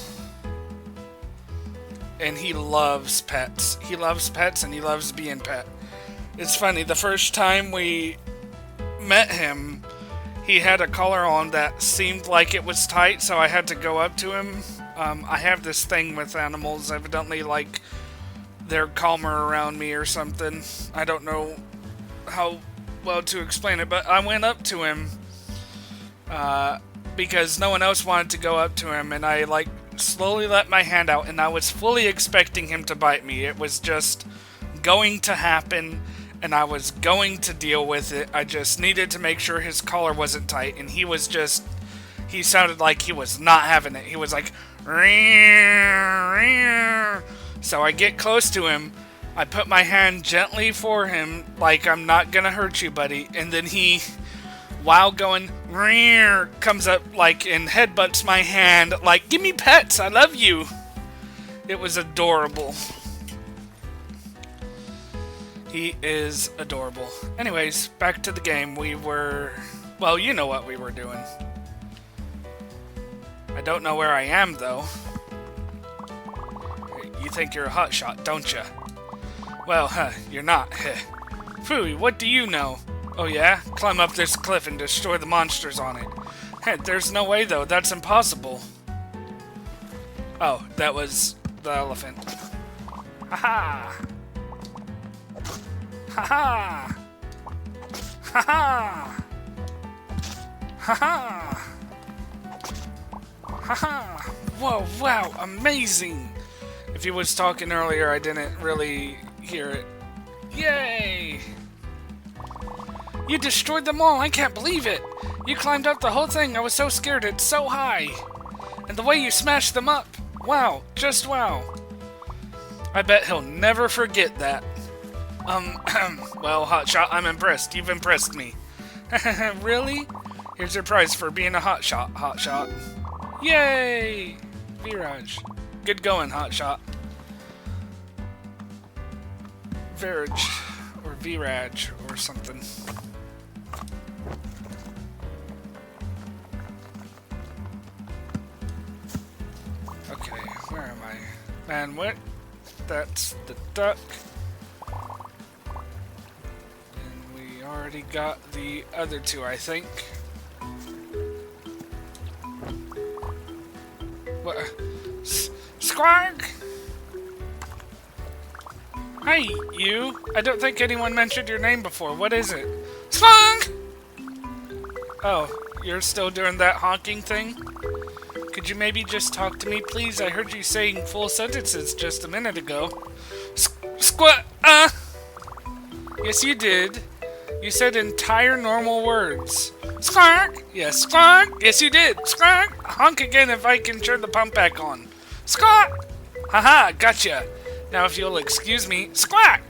And he loves pets. He loves pets and he loves being pet. It's funny, the first time we met him, he had a collar on that seemed like it was tight, so I had to go up to him. I have this thing with animals, evidently, like, they're calmer around me or something. I don't know how well to explain it, but I went up to him, because no one else wanted to go up to him, and I, like, slowly let my hand out, and I was fully expecting him to bite me. It was just going to happen, and I was going to deal with it. I just needed to make sure his collar wasn't tight, and he sounded like he was not having it. He was like, rear, rear. So I get close to him, I put my hand gently for him, like I'm not gonna hurt you, buddy, and then he, while going, rear, comes up like and headbutts my hand, like, give me pets, I love you. It was adorable. He is adorable. Anyways, back to the game. Well, you know what we were doing. I don't know where I am, though. You think you're a hotshot, don't you? Well, you're not. Phooey, what do you know? Oh yeah? Climb up this cliff and destroy the monsters on it. There's no way, though. That's impossible. Oh, that was the elephant. Haha! Ha-ha! Ha-ha! Ha-ha! Ha-ha! Whoa, wow, amazing! If he was talking earlier, I didn't really hear it. Yay! You destroyed them all, I can't believe it! You climbed up the whole thing, I was so scared, it's so high! And the way you smashed them up! Wow, just wow! I bet he'll never forget that. Well, Hotshot, I'm impressed. You've impressed me. Really? Here's your prize for being a Hotshot, Hotshot. Yay! Viraj. Good going, Hotshot. Viraj. Or Viraj, or something. Okay, where am I? Man, what? That's the duck. Already got the other two, I think. What? Squark! Hey, you! I don't think anyone mentioned your name before. What is it? Squawk! Oh, you're still doing that honking thing? Could you maybe just talk to me, please? I heard you saying full sentences just a minute ago. Squawk! Yes, you did. You said entire normal words. Squawk! Yes, squawk! Yes, you did. Squawk! Honk again if I can turn the pump back on. Squawk! Haha, gotcha. Now if you'll excuse me, squawk!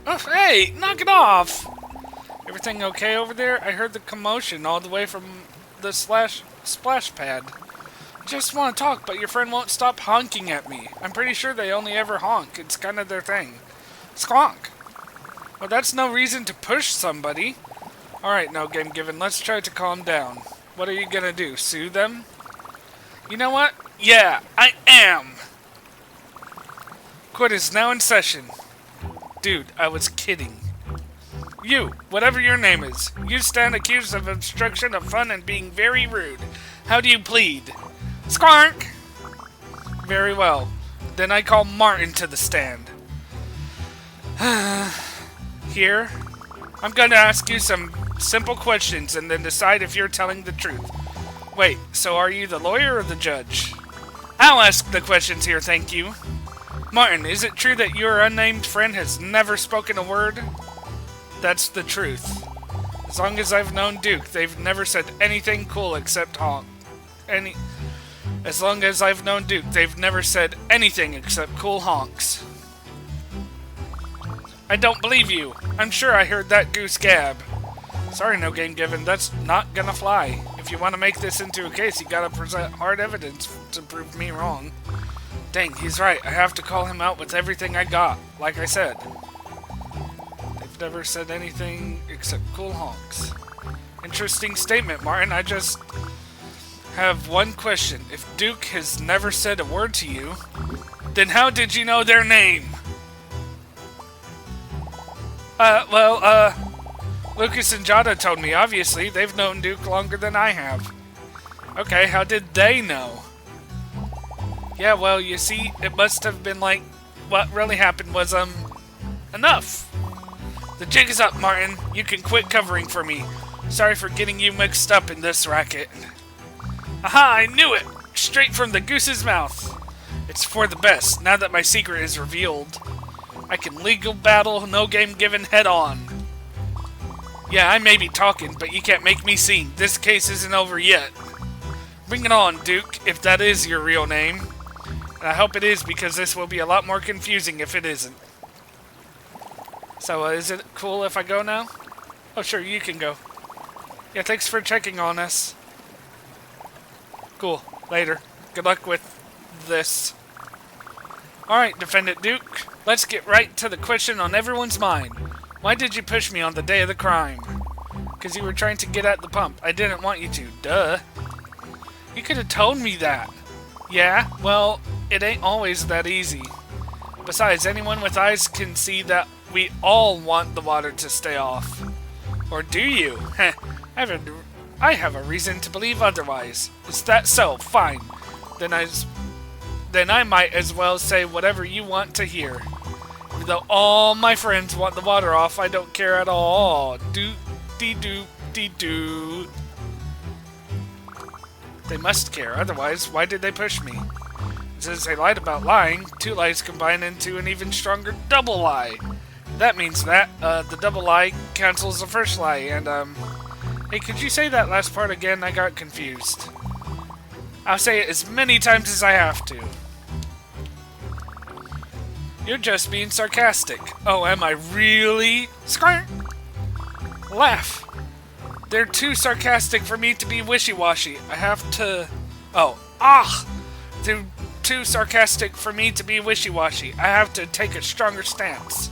Oh, hey, knock it off! Everything okay over there? I heard the commotion all the way from the splash pad. Just want to talk, but your friend won't stop honking at me. I'm pretty sure they only ever honk. It's kind of their thing. Squawk! Well, that's no reason to push somebody. Alright, no game given. Let's try to calm down. What are you gonna do? Sue them? You know what? Yeah, I am! Court is now in session. Dude, I was kidding. You, whatever your name is, you stand accused of obstruction of fun and being very rude. How do you plead? Squark! Very well. Then I call Martin to the stand. Here, I'm going to ask you some simple questions and then decide if you're telling the truth. Wait, so are you the lawyer or the judge? I'll ask the questions here, thank you. Martin, is it true that your unnamed friend has never spoken a word? That's the truth. As long as I've known Duke, they've never said anything cool except honk. As long as I've known Duke, they've never said anything except cool honks. I don't believe you. I'm sure I heard that goose gab. Sorry, no game given. That's not gonna fly. If you want to make this into a case, you gotta present hard evidence to prove me wrong. Dang, he's right. I have to call him out with everything I got. Like I said. They've never said anything except cool honks. Interesting statement, Martin. I just have one question. If Duke has never said a word to you, then how did you know their name? Lucas and Jada told me, obviously. They've known Duke longer than I have. Okay, how did they know? Yeah, well, you see, it must have been like, what really happened was, enough. The jig is up, Martin. You can quit covering for me. Sorry for getting you mixed up in this racket. Aha, I knew it! Straight from the goose's mouth. It's for the best, now that my secret is revealed. I can legal battle, no game given head on. Yeah, I may be talking, but you can't make me sing. This case isn't over yet. Bring it on, Duke, if that is your real name. And I hope it is, because this will be a lot more confusing if it isn't. So, is it cool if I go now? Oh, sure, you can go. Yeah, thanks for checking on us. Cool. Later. Good luck with this. Alright, Defendant Duke. Let's get right to the question on everyone's mind. Why did you push me on the day of the crime? Because you were trying to get at the pump. I didn't want you to. Duh. You could have told me that. Yeah, well, it ain't always that easy. Besides, anyone with eyes can see that we all want the water to stay off. Or do you? Heh. I have a reason to believe otherwise. Is that so? Fine. Then I might as well say whatever you want to hear. Even though all my friends want the water off, I don't care at all. Do-dee-doo-dee-doo. They must care, otherwise, why did they push me? Since they lied about lying, two lies combine into an even stronger double lie. That means that, the double lie cancels the first lie, and, hey, could you say that last part again? I got confused. I'll say it as many times as I have to. You're just being sarcastic. Oh, am I really? Squirt! Laugh. They're too sarcastic for me to be wishy-washy. I have to... Oh, ah! They're too sarcastic for me to be wishy-washy. I have to take a stronger stance.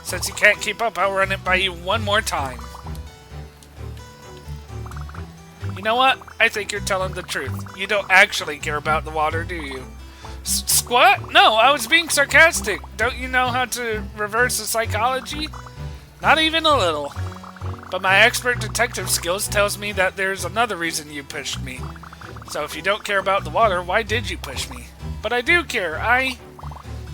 Since you can't keep up, I'll run it by you one more time. You know what? I think you're telling the truth. You don't actually care about the water, do you? Squat? No, I was being sarcastic. Don't you know how to reverse the psychology? Not even a little. But my expert detective skills tells me that there's another reason you pushed me. So if you don't care about the water, why did you push me? But I do care.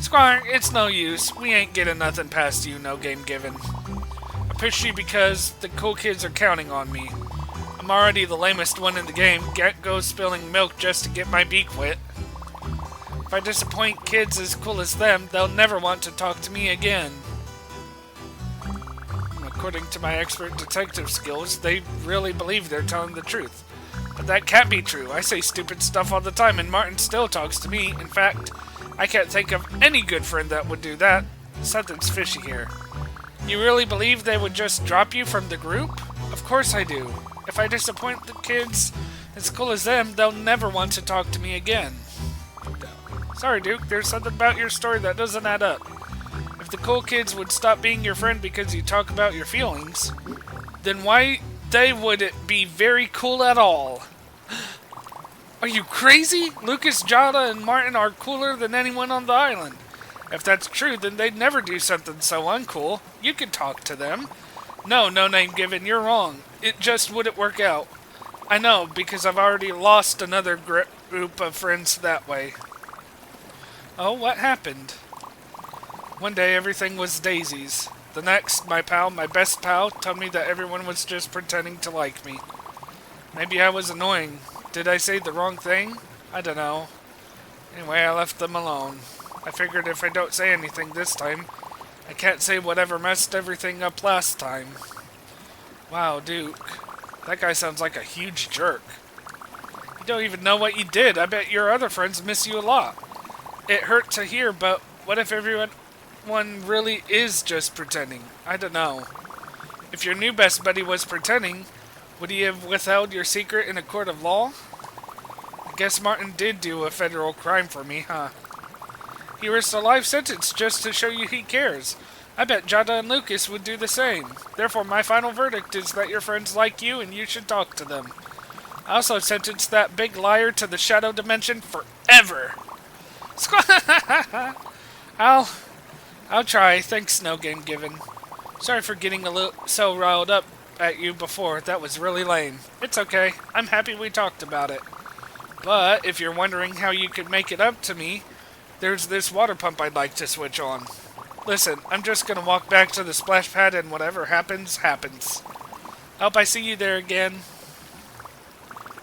Squire, it's no use. We ain't getting nothing past you, no game given. I pushed you because the cool kids are counting on me. I'm already the lamest one in the game. Get go spilling milk just to get my beak wet. If I disappoint kids as cool as them, they'll never want to talk to me again. According to my expert detective skills, they really believe they're telling the truth. But that can't be true. I say stupid stuff all the time and Martin still talks to me. In fact, I can't think of any good friend that would do that. Something's fishy here. You really believe they would just drop you from the group? Of course I do. If I disappoint the kids as cool as them, they'll never want to talk to me again. Sorry, Duke, there's something about your story that doesn't add up. If the cool kids would stop being your friend because you talk about your feelings, then why they wouldn't be very cool at all? Are you crazy? Lucas, Jada, and Martin are cooler than anyone on the island. If that's true, then they'd never do something so uncool. You could talk to them. No, no name given, you're wrong. It just wouldn't work out. I know, because I've already lost another group of friends that way. Oh, what happened? One day everything was daisies. The next, my best pal, told me that everyone was just pretending to like me. Maybe I was annoying. Did I say the wrong thing? I don't know. Anyway, I left them alone. I figured if I don't say anything this time, I can't say whatever messed everything up last time. Wow, Duke. That guy sounds like a huge jerk. You don't even know what you did. I bet your other friends miss you a lot. It hurt to hear, but what if everyone really is just pretending? I don't know. If your new best buddy was pretending, would he have withheld your secret in a court of law? I guess Martin did do a federal crime for me, huh? He risked a life sentence just to show you he cares. I bet Jada and Lucas would do the same. Therefore, my final verdict is that your friends like you and you should talk to them. I also sentenced that big liar to the shadow dimension forever. I'll try. Thanks, no game given. Sorry for getting so riled up at you before. That was really lame. It's okay. I'm happy we talked about it. But if you're wondering how you could make it up to me, there's this water pump I'd like to switch on. Listen, I'm just gonna walk back to the splash pad and whatever happens, happens. Hope I see you there again.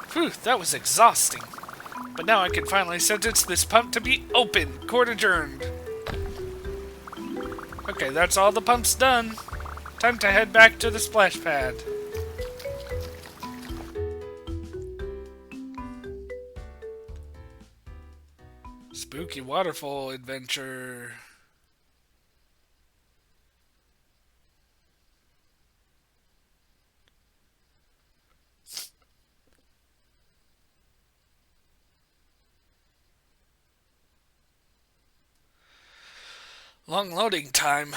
Phew, that was exhausting. But now I can finally sentence this pump to be open. Court adjourned. Okay, that's all the pumps done. Time to head back to the splash pad. Spooky waterfall adventure. Long loading time.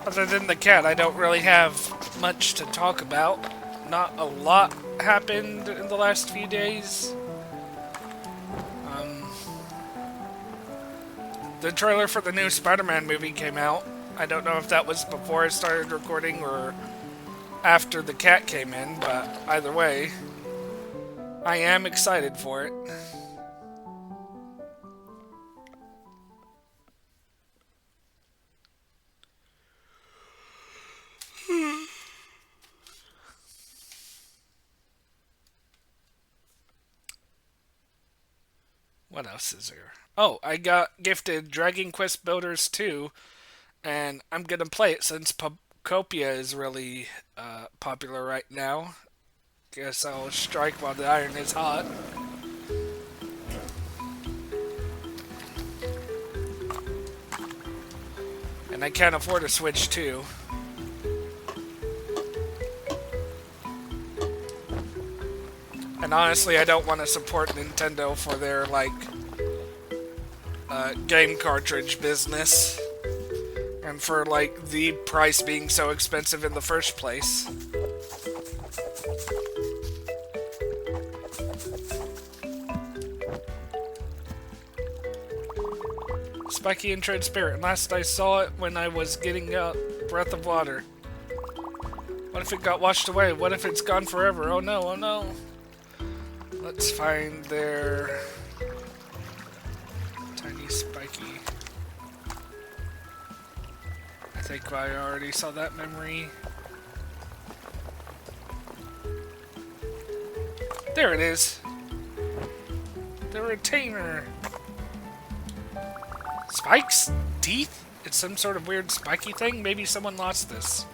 Other than the cat, I don't really have much to talk about. Not a lot happened in the last few days. The trailer for the new Spider-Man movie came out. I don't know if that was before I started recording or after the cat came in, but either way, I am excited for it. What else is there? Oh, I got gifted Dragon Quest Builders 2, and I'm gonna play it since Copia is really popular right now. Guess I'll strike while the iron is hot. And I can't afford a Switch too. And honestly, I don't want to support Nintendo for their, like, game cartridge business. And for, like, the price being so expensive in the first place. Spiky and transparent. Last I saw it when I was getting a breath of water. What if it got washed away? What if it's gone forever? Oh no, oh no. Let's find their tiny spiky. I think I already saw that memory. There it is. The retainer. Spikes? Teeth? It's some sort of weird spiky thing? Maybe someone lost this.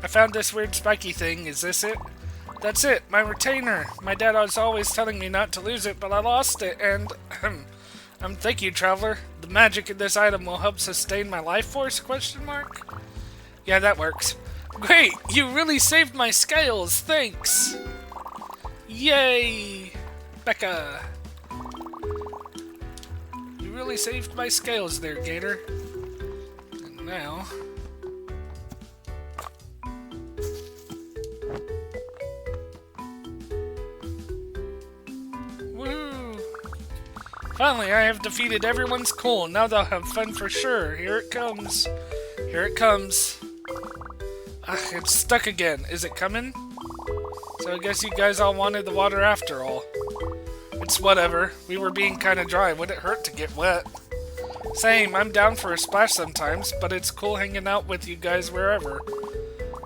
I found this weird spiky thing. Is this it? That's it, my retainer. My dad was always telling me not to lose it, but I lost it, and... thank you, traveler. The magic in this item will help sustain my life force, question mark? Yeah, that works. Great, you really saved my scales, thanks! Yay! Becca! You really saved my scales there, Gator. And now... Finally, I have defeated everyone's cool. Now they'll have fun for sure. Here it comes. Here it comes. Ugh, it's stuck again. Is it coming? So I guess you guys all wanted the water after all. It's whatever. We were being kind of dry. Would it hurt to get wet? Same. I'm down for a splash sometimes, but it's cool hanging out with you guys wherever.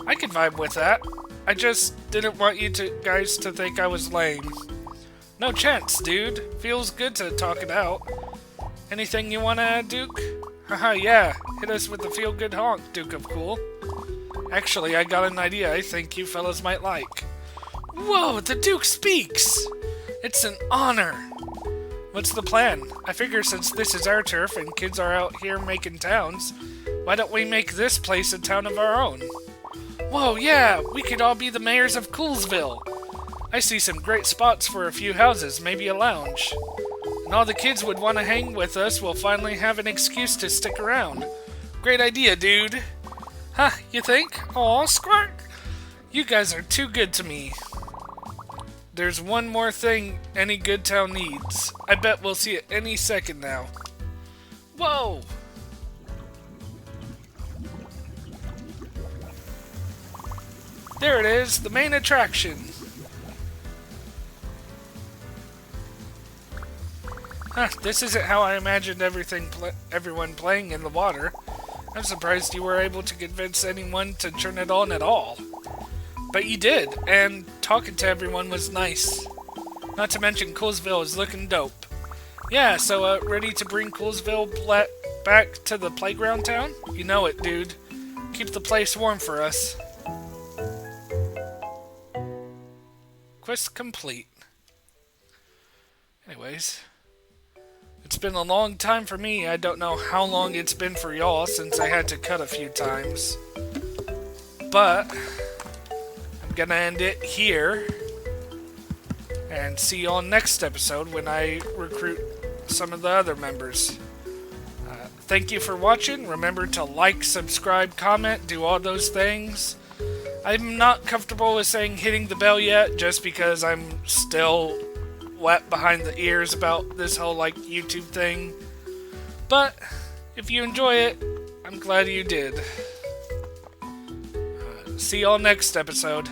I could vibe with that. I just didn't want you guys to think I was lame. No chance, dude. Feels good to talk it out. Anything you want to add, Duke? Haha, yeah. Hit us with the feel-good honk, Duke of Cool. Actually, I got an idea I think you fellas might like. Whoa, the Duke speaks! It's an honor! What's the plan? I figure since this is our turf and kids are out here making towns, why don't we make this place a town of our own? Whoa, yeah! We could all be the mayors of Coolsville! I see some great spots for a few houses, maybe a lounge. And all the kids would want to hang with us will finally have an excuse to stick around. Great idea, dude. Huh, you think? Aw, Squirk! You guys are too good to me. There's one more thing any good town needs. I bet we'll see it any second now. Whoa! There it is, the main attraction. Huh, this isn't how I imagined everyone playing in the water. I'm surprised you were able to convince anyone to turn it on at all. But you did, and talking to everyone was nice. Not to mention Coolsville is looking dope. Yeah, so ready to bring Coolsville back to the playground town? You know it, dude. Keep the place warm for us. Quest complete. Anyways... It's been a long time for me. I don't know how long it's been for y'all since I had to cut a few times. But I'm gonna end it here. And see y'all next episode when I recruit some of the other members. Thank you for watching. Remember to like, subscribe, comment, do all those things. I'm not comfortable with saying hitting the bell yet just because I'm still... wet behind the ears about this whole YouTube thing, but if you enjoy it, I'm glad you did. See y'all next episode.